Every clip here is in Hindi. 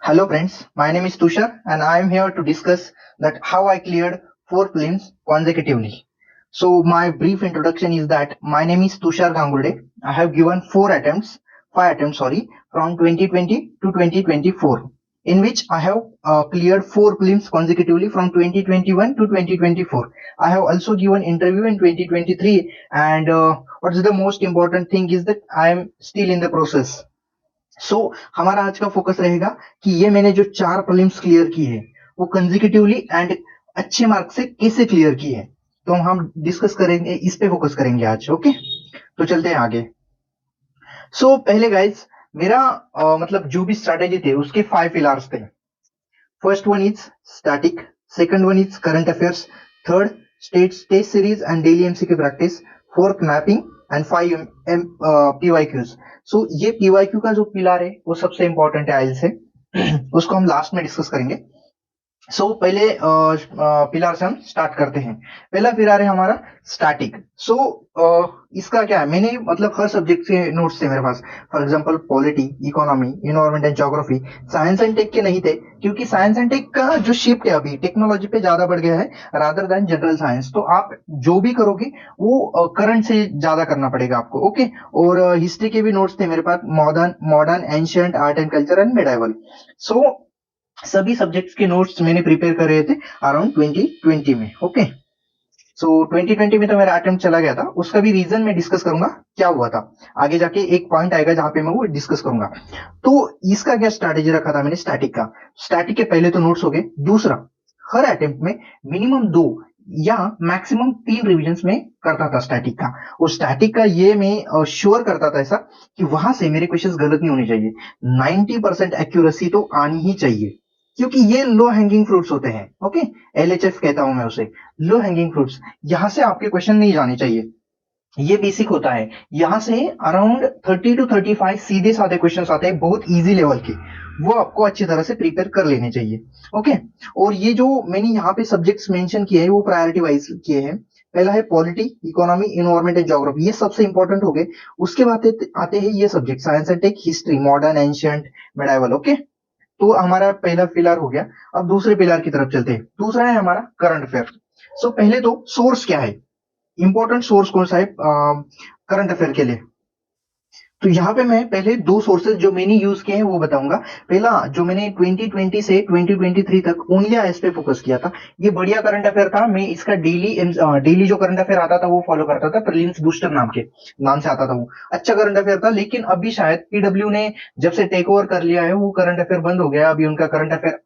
Hello friends, my name is Tushar and I am here to discuss that how I cleared 4 films consecutively. So my brief introduction is that my name is Tushar Gangurde. I have given 5 attempts from 2020 to 2024 in which I have cleared 4 films consecutively from 2021 to 2024. I have also given interview in 2023 and what is the most important thing is that I am still in the process. हमारा आज का फोकस रहेगा कि ये मैंने जो 4 फिल्म्स क्लियर की है वो कंजिक्यूटिवली एंड अच्छे मार्क से कैसे क्लियर की है, तो हम डिस्कस करेंगे, इस पे फोकस करेंगे आज। ओके, तो चलते हैं आगे। पहले गाइज मेरा मतलब जो भी स्ट्रैटेजी थे उसके 5 पिलर्स थे। First one is static, second one is current affairs, third test series and daily MCQ practice, fourth mapping and 5 PYQs. ये पीवाईक्यू का जो पिलर है वो सबसे इंपॉर्टेंट है आइल से उसको हम लास्ट में डिस्कस करेंगे। पहले पिलर से हम स्टार्ट करते हैं। पहला पिलर है हमारा स्टैटिक। इसका क्या है, मैंने मतलब हर सब्जेक्ट के नोट्स थे मेरे पास। For example polity, economy, environment and geography. Science and tech के नहीं थे क्योंकि साइंस एंड टेक का जो शिफ्ट है अभी टेक्नोलॉजी पे ज्यादा बढ़ गया है रादर देन जनरल साइंस। तो आप जो भी करोगे वो करंट से ज्यादा करना पड़ेगा आपको। ओके, और हिस्ट्री के भी नोट्स थे मेरे पास, modern ancient, art and culture and medieval. सभी सब्जेक्ट्स के नोट्स मैंने प्रिपेयर कर रहे थे अराउंड 2020 में। ओके, 2020 में तो मेरा अटेम्प्ट चला गया था, उसका भी रीजन मैं डिस्कस करूंगा क्या हुआ था आगे जाके। एक पॉइंट आएगा जहां पे मैं वो डिस्कस करूंगा। तो इसका क्या स्ट्रैटेजी रखा था मैंने स्टैटिक का। स्टैटिक के पहले तो नोट्स हो गए। दूसरा, हर अटेम्प्ट में मिनिमम 2 या मैक्सिमम 3 रिविजन्स में करता था स्टैटिक का। और स्टैटिक का ये मैं श्योर करता था ऐसा कि वहां से मेरे क्वेश्चंस गलत नहीं होने चाहिए, 90% एक्यूरेसी तो आनी ही चाहिए क्योंकि ये लो हैंगिंग फ्रूट्स होते हैं। ओके, एलएचएफ कहता हूं मैं उसे, लो हैंगिंग फ्रूट्स। यहां से आपके क्वेश्चन नहीं जाने चाहिए, ये बेसिक होता है। यहां से अराउंड 30 to 35 सीधे साधे क्वेश्चन आते हैं बहुत इजी लेवल के, वो आपको अच्छी तरह से प्रिपेयर कर लेने चाहिए। ओके, और ये जो मैंने यहाँ पे सब्जेक्ट्स मेंशन किए हैं वो प्रायोरिटी वाइज किए हैं। पहला है polity, economy, environment and geography, ये सबसे इंपॉर्टेंट हो गए। उसके बाद आते हैं ये subject science and tech, history, modern, ancient, medieval. Okay, तो हमारा पहला पिलर हो गया। अब दूसरे पिलर की तरफ चलते हैं। दूसरा है हमारा करंट अफेयर। पहले तो सोर्स क्या है, इंपॉर्टेंट सोर्स कौन सा है करंट अफेयर के लिए। तो यहाँ पे मैं पहले 2 सोर्सेज जो मैंने यूज किए हैं वो बताऊंगा। पहला जो मैंने 2020 से 2023 तक ओनली आईएएस पे फोकस किया था, ये बढ़िया करंट अफेयर था। मैं इसका डेली जो करंट अफेयर आता था वो फॉलो करता था, प्रीलिम्स बूस्टर नाम से आता था। वो अच्छा करंट अफेयर था, लेकिन अभी शायद पीडब्ल्यू ने जब से टेक ओवर कर लिया है वो करंट अफेयर बंद हो गया। अभी उनका करंट अफेयर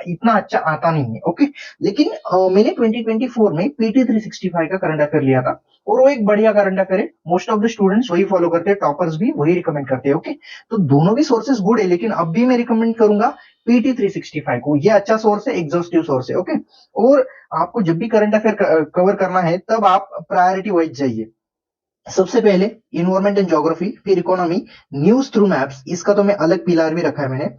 इतना अच्छा आता नहीं है। ओके, लेकिन मैंने 2024 में पीटी 365 का करंट अफेयर लिया था और वो एक बढ़िया करंट अफेयर है। मोस्ट ऑफ द स्टूडेंट्स वही फॉलो करते हैं, टॉपर्स भी वही रिकमेंड करते हैं। ओके, तो दोनों भी सोर्सेस गुड है, लेकिन अब भी मैं रिकमेंड करूंगा पीटी 365 को। ये अच्छा सोर्स है, एग्जॉस्टिव सोर्स है। ओके, और आपको जब भी करंट अफेयर कवर करना है तब आप प्रायोरिटी वाइज जाइए। सबसे पहले इन्वायरमेंट एंड ज्योग्राफी, फिर इकोनॉमी, न्यूज थ्रू मैप्स, इसका तो मैं अलग पिलर भी रखा है मैंने।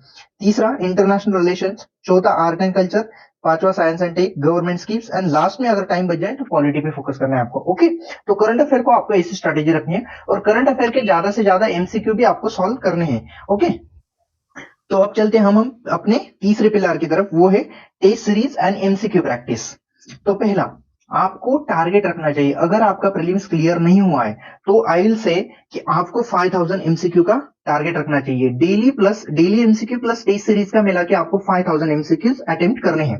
तीसरा इंटरनेशनल रिलेशंस, चौथा आर्ट एंड कल्चर, पांचवा science and tech, government schemes, and last में अगर टाइम बच जाए तो पॉलिटी पे फोकस करना है आपको। ओके, तो करंट अफेयर को आपको ऐसी स्ट्रेटेजी रखनी है और करंट अफेयर के ज्यादा से ज्यादा एमसीक्यू भी आपको सॉल्व करने हैं। ओके, तो अब चलते हैं हम अपने तीसरे पिलर की तरफ, वो है test series and MCQ practice. तो पहला, आपको टारगेट रखना चाहिए। अगर आपका प्रीलिम्स क्लियर नहीं हुआ है तो आई विल से कि आपको 5000 एमसीक्यू का टारगेट रखना चाहिए। Daily MCQ plus test series का मिला के आपको 5000 एमसीक्यू अटेम्प्ट करने हैं।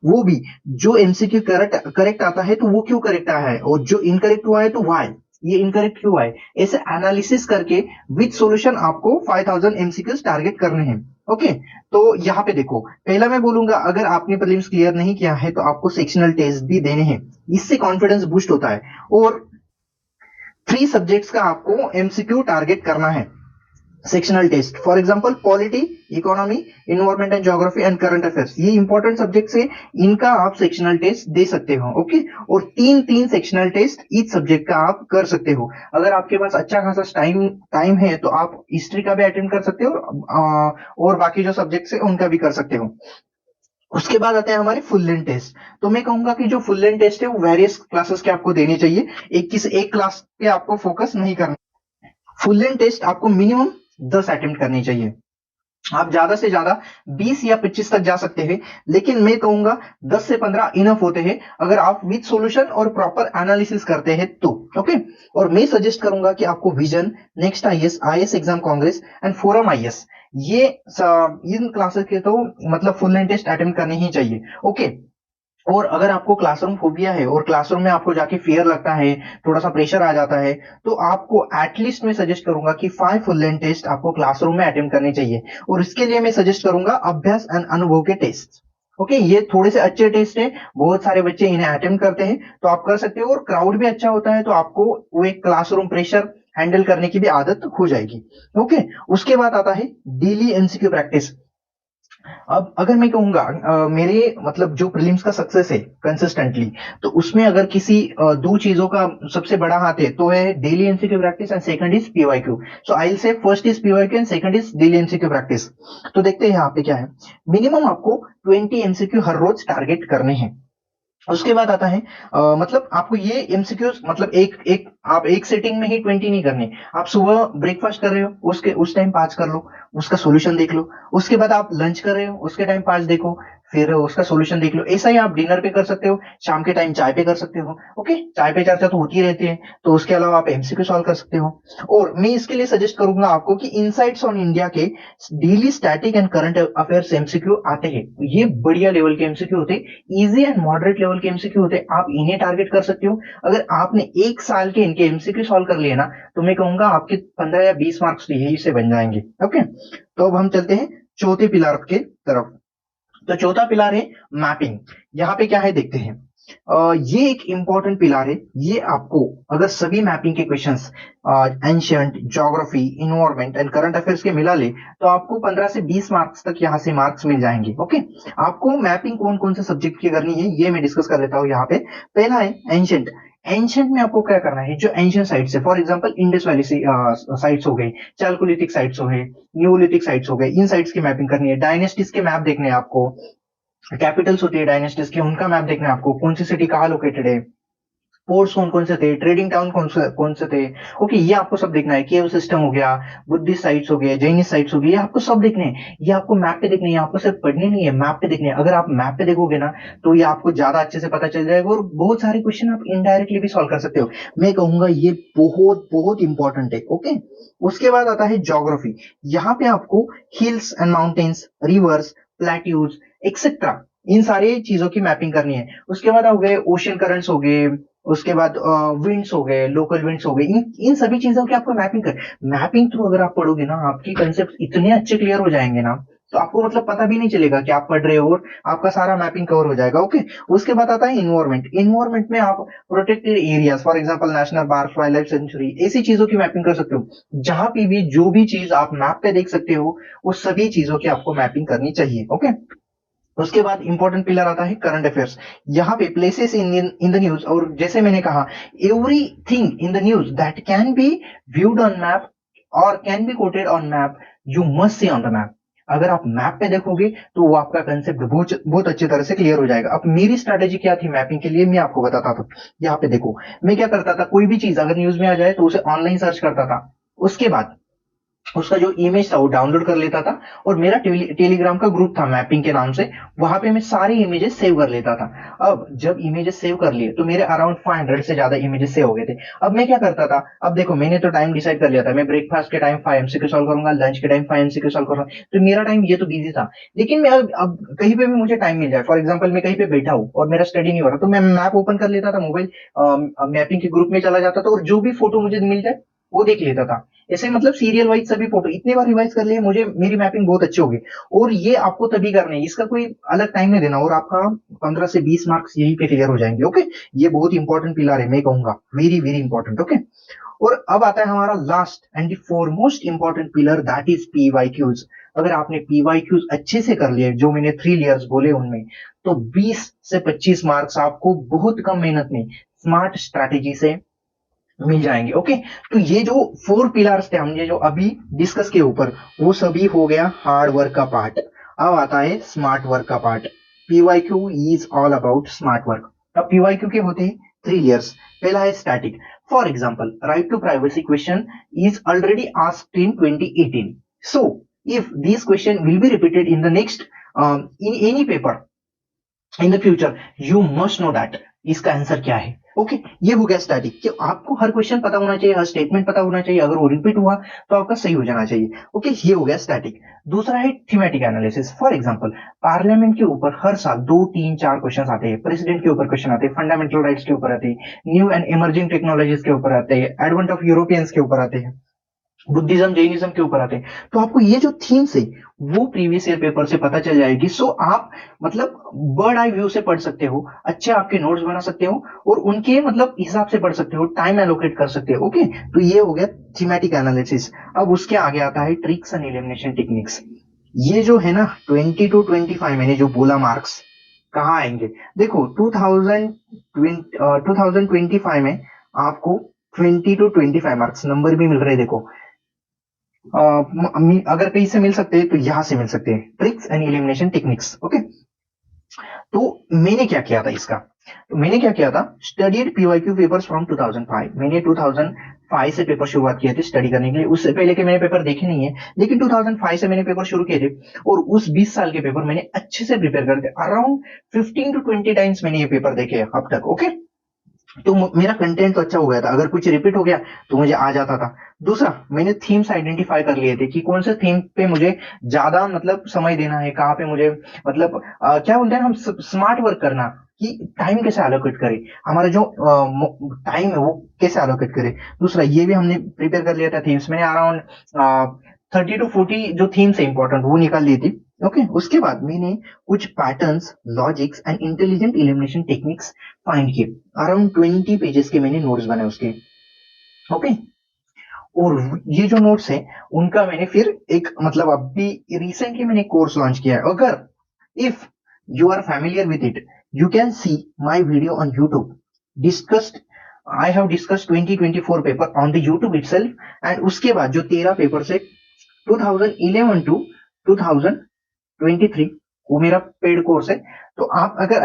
वो भी जो एमसीक्यू करेक्ट आता है तो वो क्यों करेक्ट आया है, और जो इनकरेक्ट हुआ है तो वाई ये इनकरेक्ट क्यों है, ऐसे एनालिसिस करके विद सॉल्यूशन आपको 5000 एमसीक्यूज टारगेट करने हैं। ओके, तो यहाँ पे देखो, पहला मैं बोलूंगा अगर आपने प्रीलिम्स क्लियर नहीं किया है तो आपको सेक्शनल टेस्ट भी देने हैं, इससे कॉन्फिडेंस बूस्ट होता है। और 3 सब्जेक्ट्स का आपको एमसीक्यू टारगेट करना है sectional test. For example polity, economy, environment and geography and current affairs, ये इंपॉर्टेंट सब्जेक्ट्स है, इनका आप सेक्शनल टेस्ट दे सकते हो। ओके, और 3 सेक्शनल टेस्ट ईच सब्जेक्ट का आप कर सकते हो। अगर आपके पास अच्छा खासा टाइम है तो आप हिस्ट्री का भी अटेम्प्ट कर सकते हो और बाकी जो सब्जेक्ट्स है उनका भी कर सकते हो। उसके बाद आते हैं हमारे फुल लेंथ टेस्ट। तो मैं कहूंगा कि जो फुल लेंथ टेस्ट है वो वेरियस क्लासेस के आपको देने चाहिए, एक क्लास पे आपको फोकस नहीं करना। फुल लेंथ टेस्ट आपको मिनिमम 10 अटेम्प्ट करनी चाहिए। आप ज्यादा से ज्यादा 20 या 25 तक जा सकते हैं, लेकिन मैं कहूंगा 10 से 15 इनफ होते हैं अगर आप विद सॉल्यूशन और प्रॉपर एनालिसिस करते हैं तो। ओके। और मैं सजेस्ट करूंगा कि आपको vision, next IAS, IAS exam Congress and forum IAS, ये इन क्लासेस के तो मतलब फुल एंड टेस्ट अटेम्प्ट करने ही चाहिए। ओके। और अगर आपको क्लासरूम फोबिया है और क्लासरूम में आपको जाके फियर लगता है, थोड़ा सा प्रेशर आ जाता है, तो आपको एटलीस्ट मैं सजेस्ट करूंगा कि 5 फुल लेंथ टेस्ट आपको क्लासरूम में अटेम्प्ट करने चाहिए। और इसके लिए मैं सजेस्ट करूंगा अभ्यास एंड अनुभव के टेस्ट। ओके, ये थोड़े से अच्छे टेस्ट है, बहुत सारे बच्चे इन्हें अटेम्प्ट करते हैं, तो आप कर सकते हो। और क्राउड भी अच्छा होता है, तो आपको वो एक क्लासरूम प्रेशर हैंडल करने की भी आदत हो जाएगी। ओके। उसके बाद आता है डेली एमसीक्यू प्रैक्टिस। अब अगर मैं कहूंगा मेरे मतलब जो प्रीलिम्स का सक्सेस है कंसिस्टेंटली, तो उसमें अगर किसी दो चीजों का सबसे बड़ा हाथ है तो है daily MCQ practice and second is PYQ. So I will say first is PYQ and second is daily MCQ practice. तो देखते हैं यहाँ पे क्या है। मिनिमम आपको 20 एमसीक्यू हर रोज टारगेट करने हैं। उसके बाद आता है मतलब आपको ये एमसीक्यूज मतलब एक एक आप एक सेटिंग में ही 20 नहीं करने। आप सुबह ब्रेकफास्ट कर रहे हो, उसके उस टाइम 5 कर लो, उसका सॉल्यूशन देख लो। उसके बाद आप लंच कर रहे हो, उसके टाइम 5 देखो, फिर उसका सॉल्यूशन देख लो। ऐसा ही आप डिनर पे कर सकते हो, शाम के टाइम चाय पे कर सकते हो। ओके, चाय पे चर्चा तो होती रहती है, तो उसके अलावा आप एमसीक्यू सॉल्व कर सकते हो। और मैं इसके लिए सजेस्ट करूंगा आपको कि इनसाइट्स ऑन इंडिया के daily static and current affairs MCQ आते हैं। ये बढ़िया लेवल के एमसीक्यू होते हैं, इजी एंड मॉडरेट लेवल के एमसीक्यू होते हैं, आप इन्हें टारगेट कर सकते हो। अगर आपने एक साल के इनके एमसीक्यू सॉल्व कर लिए ना, तो मैं कहूंगा आपके 15 या 20 मार्क्स यही से बन जाएंगे। ओके। तो अब हम चलते हैं चौथे पिलर के तरफ। तो चौथा पिलर है मैपिंग। यहाँ पे क्या है देखते हैं। ये एक इंपॉर्टेंट पिलर है। ये आपको अगर सभी मैपिंग के questions ancient, geography, environment and current affairs के मिला ले, तो आपको 15 से 20 मार्क्स तक यहाँ से मार्क्स मिल जाएंगे। ओके। आपको मैपिंग कौन कौन से सब्जेक्ट की करनी है ये मैं डिस्कस कर लेता हूँ यहाँ पे। पहला है एंशियंट। एंशियंट में आपको क्या करना है, जो एंशियंट साइट्स है, for example Indus valley sites हो गई, चालकोलिथिक साइट्स हो गए, न्यूलिथिक साइट्स हो गए, इन साइट्स की मैपिंग करनी है। डायनेस्टीज के मैप देखने हैं आपको, कैपिटल्स होती है डायनेस्टीज की, उनका मैप देखना है आपको, कौन सी सिटी कहाँ लोकेटेड है, पोर्ट्स कौन कौन से थे, ट्रेडिंग टाउन कौन से थे। ओके, ये आपको सब देखना है। केव सिस्टम हो गया, बुद्धिस्ट साइट्स हो गए, जैनिस्ट साइट्स हो गई, ये आपको सब देखने हैं। ये आपको मैप पे देखने हैं, आपको सिर्फ पढ़ने नहीं है, मैप पे देखने हैं। अगर आप मैप पे देखोगे ना, तो ये आपको ज्यादा अच्छे से पता चल जाएगा और बहुत सारे क्वेश्चन आप इनडायरेक्टली भी सॉल्व कर सकते हो। मैं कहूंगा ये बहुत बहुत इंपॉर्टेंट है। ओके। उसके बाद आता है ज्योग्राफी। यहाँ पे आपको hills and mountains, rivers, plateaus etcetera, इन सारी चीजों की मैपिंग करनी है। उसके बाद हो गए ओशन करंट्स हो गए, उसके बाद विंड्स हो गए, लोकल विंड्स हो गए, इन इन सभी चीजों की आपको मैपिंग कर। मैपिंग थ्रू अगर आप पढ़ोगे ना, आपकी कंसेप्ट इतने अच्छे क्लियर हो जाएंगे ना, तो आपको मतलब पता भी नहीं चलेगा कि आप पढ़ रहे हो और आपका सारा मैपिंग कवर हो जाएगा। ओके। उसके बाद आता है इन्वायरमेंट। इन्वायरमेंट में आप protected areas, for example national park, wild life sanctuary, ऐसी चीजों की मैपिंग कर सकते हो। जहां पे भी जो भी चीज आप मैप पे देख सकते हो, वो सभी चीजों की आपको मैपिंग करनी चाहिए। ओके। उसके बाद इंपॉर्टेंट पिलर आता है करंट अफेयर्स। यहाँ पे प्लेसेस इन द न्यूज, और जैसे मैंने कहा, everything in the news that can be viewed on map और can be quoted on map, you must see on the map. अगर आप मैप पे देखोगे तो वो आपका कंसेप्ट बहुत बहुत अच्छी तरह से क्लियर हो जाएगा। अब मेरी स्ट्रैटेजी क्या थी मैपिंग के लिए, मैं आपको बताता था। यहाँ पे देखो, मैं क्या करता था, कोई भी चीज अगर न्यूज में आ जाए तो उसे ऑनलाइन सर्च करता था। उसके बाद उसका जो इमेज था वो डाउनलोड कर लेता था, और मेरा टेलीग्राम का ग्रुप था मैपिंग के नाम से, वहां पे मैं सारी इमेजेस सेव कर लेता था। अब जब इमेजेस सेव कर लिए तो मेरे अराउंड 500 से ज्यादा इमेजेस सेव हो गए थे। अब मैं क्या करता था, अब देखो मैंने तो टाइम डिसाइड कर लिया था, मैं ब्रेकफास्ट के टाइम 5 एमसीक्यू सॉल्व करूंगा, लंच के टाइम 5 एमसीक्यू सॉल्व करूंगा, तो मेरा टाइम ये तो बिजी था। लेकिन मैं अब कहीं पे भी मुझे टाइम मिल जाए, फॉर एग्जाम्पल मैं कहीं पे बैठा हूँ और मेरा स्टडी नहीं हो रहा, तो मैं मैप ओपन कर लेता था, मोबाइल मैपिंग के ग्रुप में चला जाता था, और जो भी फोटो मुझे मिल जाए वो देख लेता था। ऐसे मतलब सीरियल वाइज सभी फोटो इतनी बार रिवाइज कर लिए, मुझे मेरी मैपिंग बहुत अच्छी होगी। और ये आपको तभी करना है, इसका कोई अलग टाइम नहीं देना, और आपका 15 से 20 मार्क्स यही पे क्लियर हो जाएंगे। ओके। ये बहुत इंपॉर्टेंट पिलर है, मैं कहूंगा वेरी वेरी इंपॉर्टेंट। ओके। और अब आता है हमारा last and foremost important pillar, that is PYQs. अगर आपने पीवाईक्यूज अच्छे से कर लिए, जो मैंने 3 लेयर्स बोले उनमें, तो 20 से 25 मार्क्स आपको बहुत कम मेहनत में स्मार्ट स्ट्रैटेजी से मिल जाएंगे। ओके। तो ये जो 4 पिलर्स थे हमने जो अभी डिस्कस के ऊपर, वो सभी हो गया हार्ड वर्क का पार्ट। अब आता है स्मार्ट वर्क का part. PYQ is all about smart work. अब पीवाईक्यू के होते हैं 3 लेयर्स। पहला है static. For example, right to privacy question is already asked in 2018, so if these question will be repeated in the next in any paper in the future, you must know that इसका आंसर क्या है। ओके ये हो गया स्टैटिक कि आपको हर क्वेश्चन पता होना चाहिए, हर स्टेटमेंट पता होना चाहिए, अगर वो रिपीट हुआ तो आपका सही हो जाना चाहिए। ओके ये हो गया स्टैटिक। दूसरा है thematic analysis. For example parliament के ऊपर हर साल 2 3 4 क्वेश्चन आते हैं, प्रेसिडेंट के ऊपर क्वेश्चन आते हैं, फंडामेंटल राइट्स के ऊपर आते हैं, न्यू एंड इमर्जिंग टेक्नोलॉजीज के ऊपर आते हैं, एडवेंट ऑफ यूरोपियंस के ऊपर आते हैं, बुद्धिज्म जैनिज्म के ऊपर आते हैं। तो आपको ये जो थीम्स है वो प्रीवियस ईयर पेपर से पता चल जाएगी। सो आप मतलब बर्ड आई व्यू से पढ़ सकते हो, अच्छे आपके नोट्स बना सकते हो और उनके मतलब हिसाब से पढ़ सकते हो, टाइम एलोकेट कर सकते हो। ओके तो ये हो गया थीमेटिक एनालिसिस। अब उसके आगे आता है ट्रिक्स एंड एलिमिनेशन टेक्निक्स। ये जो है ना 20 to 25 मैंने जो बोला मार्क्स कहाँ आएंगे, देखो 2025 में आपको 20 to 25 मार्क्स नंबर भी मिल रहे हैं। देखो अगर कहीं से मिल सकते हैं तो यहां से मिल सकते हैं, tricks and elimination techniques. Okay तो मैंने क्या किया था इसका, तो मैंने क्या किया था, स्टडीड पीवाईक्यू पेपर्स फ्रॉम 2005। मैंने 2005 से पेपर शुरुआत किए थे स्टडी करने के लिए। उससे पहले के मैंने पेपर देखे नहीं है, लेकिन 2005 से मैंने पेपर शुरू किए थे और उस 20 साल के पेपर मैंने अच्छे से प्रिपेयर करके अराउंड 15 to 20 टाइम्स मैंने ये पेपर देखे अब तक। ओके तो मेरा कंटेंट तो अच्छा हो गया था, अगर कुछ रिपीट हो गया तो मुझे आ जाता था। दूसरा मैंने थीम्स आइडेंटिफाई कर लिए थे कि कौन से थीम पे मुझे ज्यादा मतलब समय देना है, कहाँ पे मुझे मतलब क्या बोलते हैं हम स्मार्ट वर्क करना, कि टाइम कैसे एलोकेट करें, हमारा जो टाइम है वो कैसे एलोकेट करें। दूसरा ये भी हमने प्रिपेयर कर लिया था थीम्स, मैंने अराउंड 30 to 40 जो थीम्स है इंपॉर्टेंट वो निकाल ली थी। ओके उसके बाद मैंने कुछ patterns, logics and intelligent elimination techniques find किए। अराउंड 20 पेजेस के मैंने नोट्स बनाए उसके। ओके और ये जो नोट्स है उनका मैंने फिर एक मतलब अभी रिसेंटली मैंने कोर्स लॉन्च किया है। अगर if you are familiar with it, you can see my video on YouTube discussed. I have discuss 2024 paper on the YouTube itself and उसके बाद जो 13 पेपर से 2011 टू 2023 वो मेरा पेड कोर्स है। तो आप अगर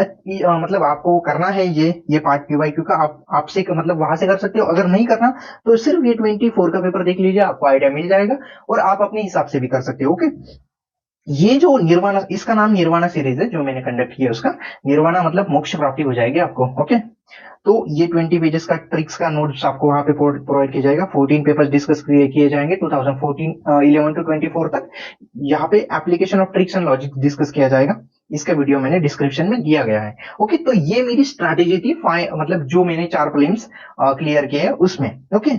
मतलब आपको करना है ये पार्ट पीवाईक्यू का, आप आपसे मतलब वहां से कर सकते हो। अगर नहीं करना तो सिर्फ ये 24 का पेपर देख लीजिए, आपको आइडिया मिल जाएगा और आप अपने हिसाब से भी कर सकते हो। ओके ये जो निर्वाणा, इसका नाम निर्वाणा सीरीज है जो मैंने कंडक्ट किया, उसका निर्वाणा मतलब मोक्ष प्राप्ति हो जाएगी आपको। ओके तो ये 20 पेजेस का ट्रिक्स का नोट्स आपको वहां पे प्रोवाइड किया जाएगा। 14 पेपर्स डिस्कस किए जाएंगे 2011 to 24 तक। यहाँ पे application of tricks and logic discuss किया जाएगा। इसका वीडियो मैंने डिस्क्रिप्शन में दिया गया है। ओके तो ये मेरी स्ट्रैटेजी थी मतलब जो मैंने 4 प्रीलिम्स क्लियर किए हैं उसमें। ओके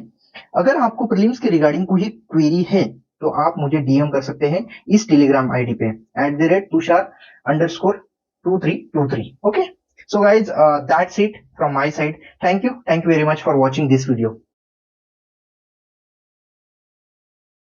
अगर आपको प्रीलिम्स के रिगार्डिंग कोई क्वेरी है तो आप मुझे डीएम कर सकते हैं इस टेलीग्राम आईडी पे @tushar_2323। Okay so guys that's it from my side. Thank you very much for watching this video.